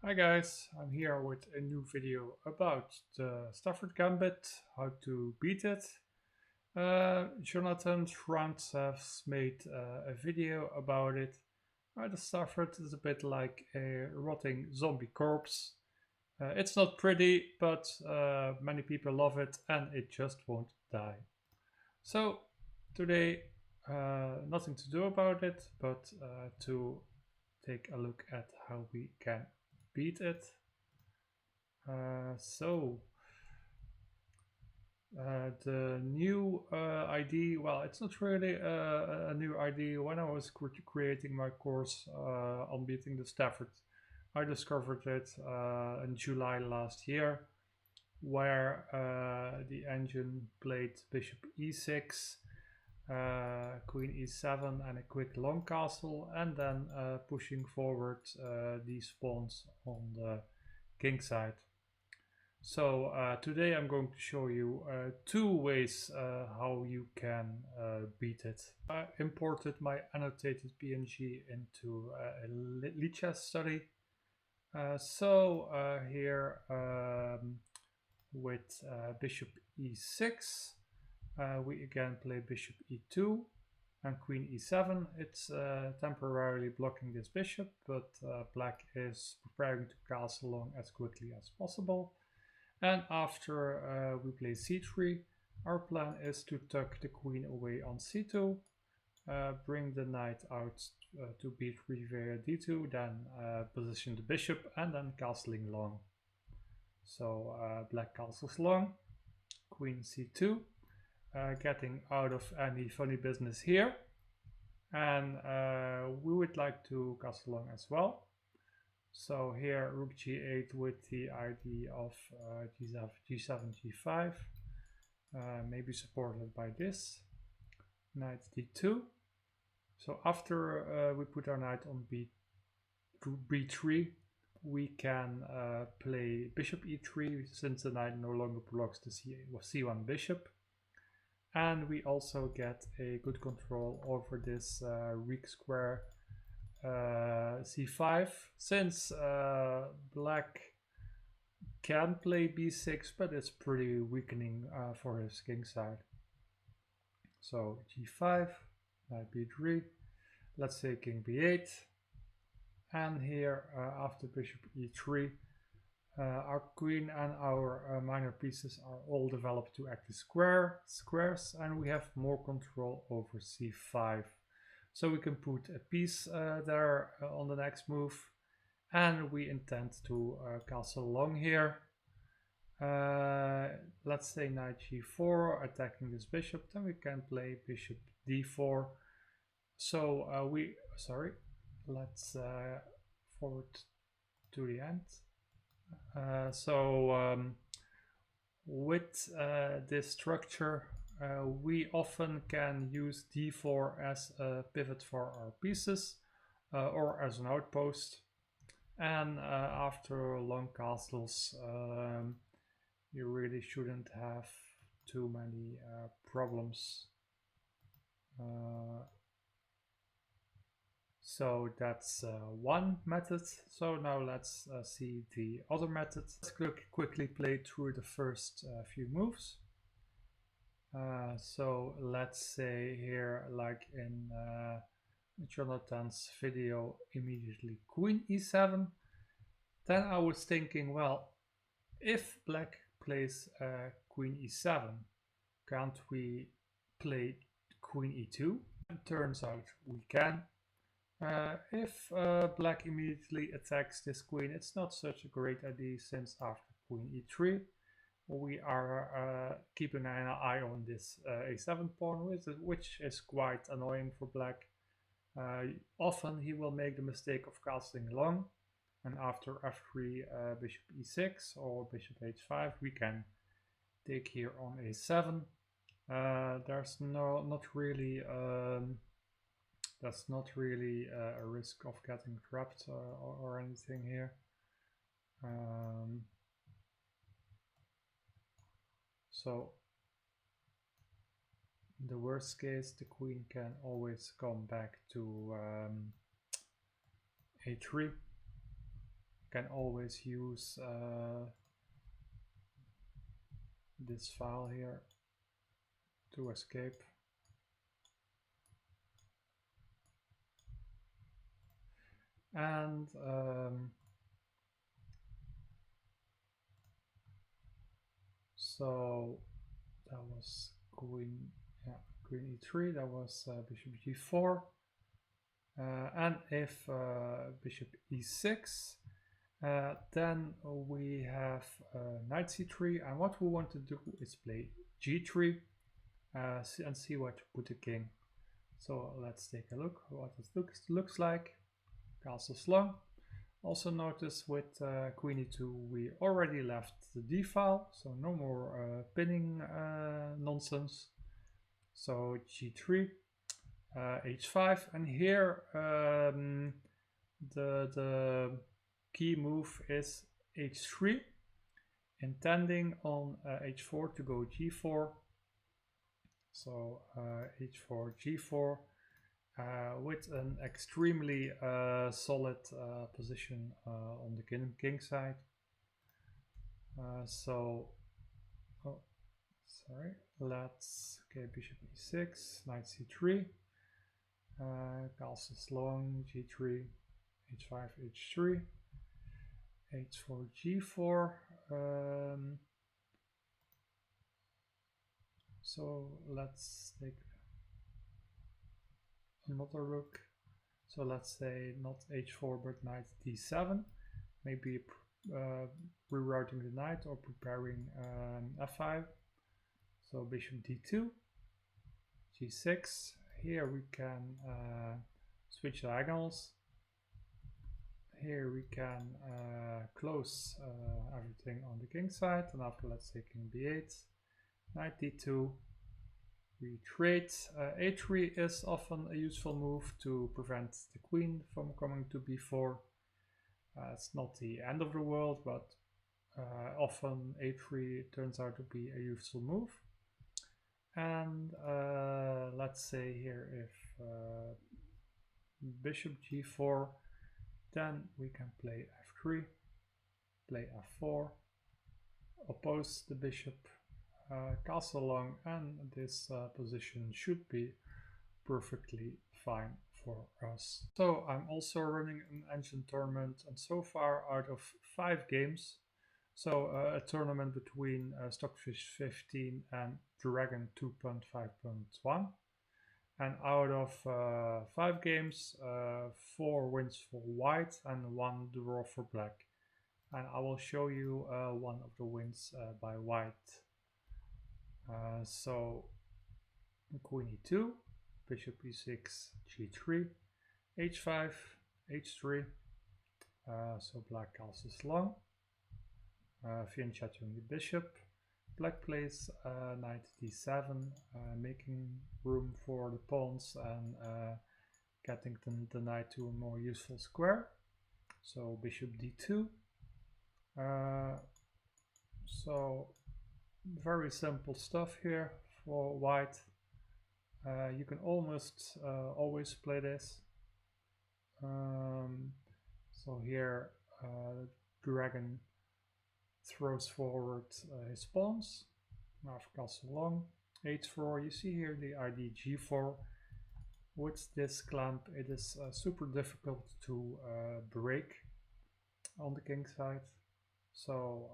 Hi guys, I'm here with a new video about the Stafford Gambit, how to beat it. Jonathan Shrantz has made a video about it. The Stafford is a bit like a rotting zombie corpse. It's not pretty, but many people love it and it just won't die. So today, nothing to do about it, but to take a look at how we can beat it. The new ID, well, it's not really a new ID. When I was creating my course on beating the Stafford, I discovered it in July last year, where the engine played bishop e6, queen e7 and a quick long castle, and then pushing forward these pawns on the king side. So today I'm going to show you two ways how you can beat it. I imported my annotated PNG into a Lichess study. Here with bishop e6, we again play bishop e2 and queen e7. It's temporarily blocking this bishop, but black is preparing to castle long as quickly as possible. And after we play c3, our plan is to tuck the queen away on c2, bring the knight out to b3 via d2, then position the bishop and then castling long. So black castles long, queen c2, getting out of any funny business here. And we would like to castle long as well. So here rook g8 with the idea of g7, g5, maybe supported by this, knight d2. So after we put our knight on b3, we can play bishop e3 since the knight no longer blocks the c1 bishop. And we also get a good control over this weak square c5, since black can play b6, but it's pretty weakening for his king side. So g5, knight b3, let's say king b8, and here after bishop e3, our queen and our minor pieces are all developed to act as squares, and we have more control over c5. So we can put a piece there on the next move, and we intend to castle long here. Let's say knight g4, attacking this bishop, then we can play bishop d4. So let's forward to the end. With this structure, we often can use d4 as a pivot for our pieces or as an outpost. And after long castles, you really shouldn't have too many problems. So that's one method. So now let's see the other method. Let's quickly play through the first few moves. So let's say here, like in Jonathan's video, immediately queen e7. Then I was thinking, well, if black plays queen e7, can't we play queen e2? It turns out we can. If black immediately attacks this queen, it's not such a great idea, since after queen e3 we are keeping an eye on this a7 pawn, which is quite annoying for black. Often he will make the mistake of castling long, and after f3 bishop e6 or bishop h5 we can take here on a7. There's that's not really a risk of getting trapped or anything here. So in the worst case, the queen can always come back to a3. can always use this file here to escape. And so that was queen e3, that was bishop g4, and if bishop e6, then we have knight c3, and what we want to do is play g3 and see what to put the king. So let's take a look what it looks like. Castle slung. Also notice with queen e2 we already left the d file, so no more pinning nonsense. So g3, h5, and here the key move is h3, intending on h4 to go g4. So h4, g4, with an extremely solid position on the king side. Okay, bishop e6, knight c3, castle long, g3, h5, h3, h4, g4. So let's take another rook. So let's say not h4 but knight d7, maybe rerouting the knight or preparing f5. So bishop d2, g6. Here we can switch diagonals. Here we can close everything on the king side, and after let's say king b8, knight d2. We trade. a3 is often a useful move to prevent the queen from coming to b4. It's not the end of the world, but often a3 turns out to be a useful move. And let's say here if bishop g4, then we can play f3, play f4, oppose the bishop, castle long, and this position should be perfectly fine for us. So I'm also running an engine tournament, and so far out of 5 games, so a tournament between Stockfish 15 and Dragon 2.5.1, and out of 5 games, 4 wins for white and 1 draw for black, and I will show you one of the wins by white. So queen e2, bishop e6, g3, h5, h3, so black castles long, fianchettoing the bishop. Black plays knight d7, making room for the pawns and getting the knight to a more useful square. So bishop d2. So very simple stuff here for white. You can almost always play this. So here Dragon throws forward his pawns. Now castle long, h4. You see here the ID g4. With this clamp it is super difficult to break on the king side. So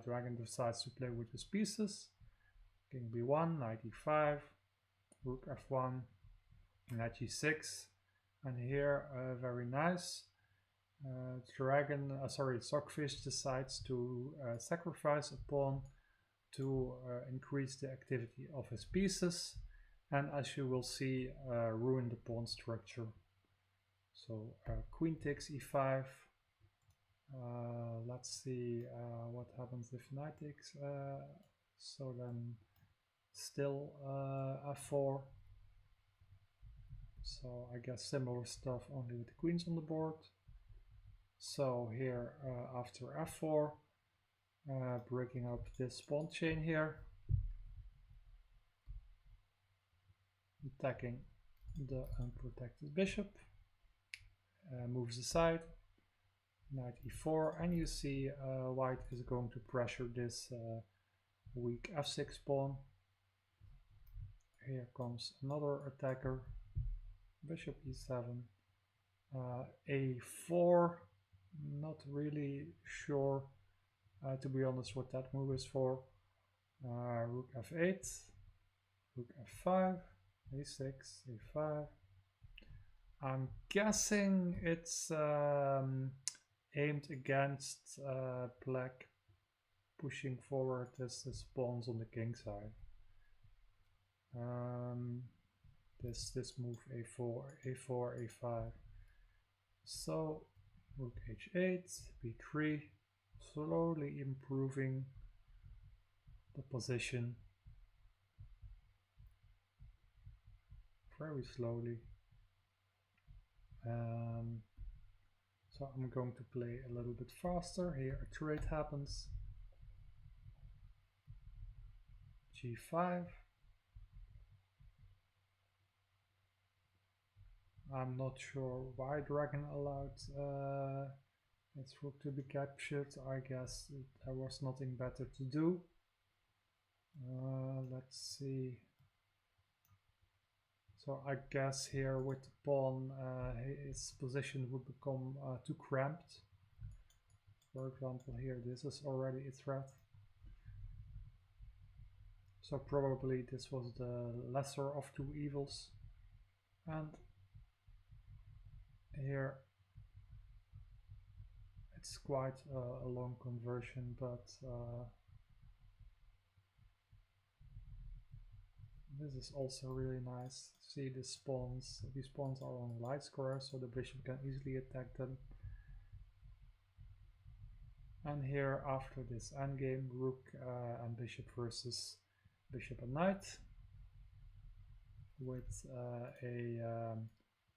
Dragon decides to play with his pieces. King b1, knight e5, rook f1, knight g6, and here very nice. Stockfish decides to sacrifice a pawn to increase the activity of his pieces, and as you will see, ruin the pawn structure. So queen takes e5. Let's see what happens if knight takes. So then still f4. So I guess similar stuff, only with the queens on the board. So here after f4, breaking up this pawn chain here, attacking the unprotected bishop, moves aside, knight e4, and you see white is going to pressure this weak f6 pawn. Here comes another attacker, bishop e7, a4, not really sure to be honest what that move is for. Rook f8, rook f5, a6, a5. I'm guessing it's aimed against black pushing forward this pawns on the king side. This move a4, a4, a5. So rook h8, b3, slowly improving the position, very slowly. So I'm going to play a little bit faster. Here a trade happens. g5. I'm not sure why Dragon allowed its rook to be captured. I guess there was nothing better to do. Let's see. So I guess here with the pawn, his position would become too cramped. For example, here this is already a threat. So probably this was the lesser of two evils. And here it's quite a long conversion, but this is also really nice. See these pawns are on light squares, so the bishop can easily attack them. And here after this endgame, rook and bishop versus bishop and knight, with a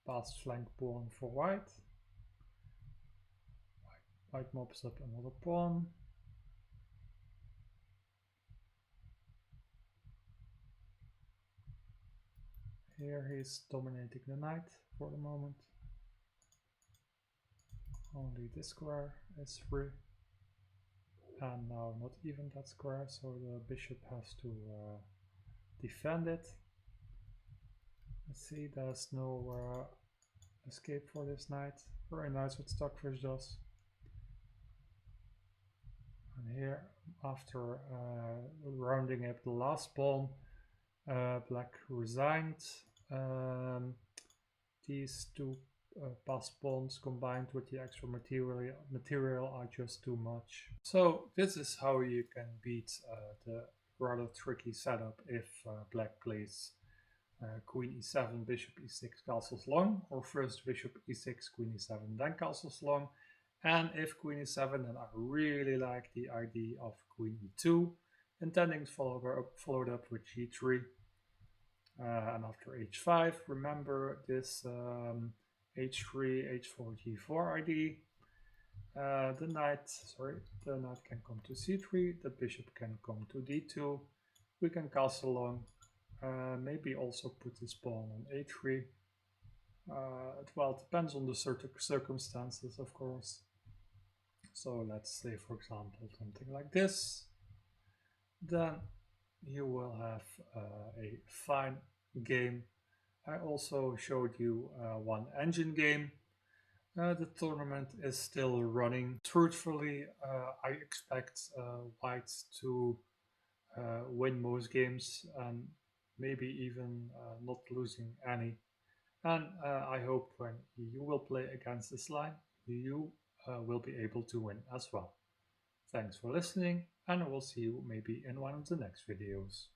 passed flank pawn for white. White mobs up another pawn. Here he's dominating the knight for the moment. Only this square is free. And now not even that square, so the bishop has to defend it. Let's see, there's no escape for this knight. Very nice what Stockfish does. And here, after rounding up the last pawn, black resigned. These two passed pawns combined with the extra material are just too much. So this is how you can beat the rather tricky setup if black plays queen e7, bishop e6, castles long, or first bishop e6, queen e7, then castles long. And if queen e7, then I really like the idea of queen e2, intending to follow it up with g3. And after h5, remember this h3, h4, g4 ID. The knight can come to c3, the bishop can come to d2. We can castle long, maybe also put this pawn on a3. Well, it depends on the circumstances, of course. So let's say, for example, something like this. Then you will have a fine game. I also showed you one engine game. The tournament is still running. Truthfully, I expect white to win most games and maybe even not losing any. And I hope when you will play against this line, you will be able to win as well. Thanks for listening, and I will see you maybe in one of the next videos.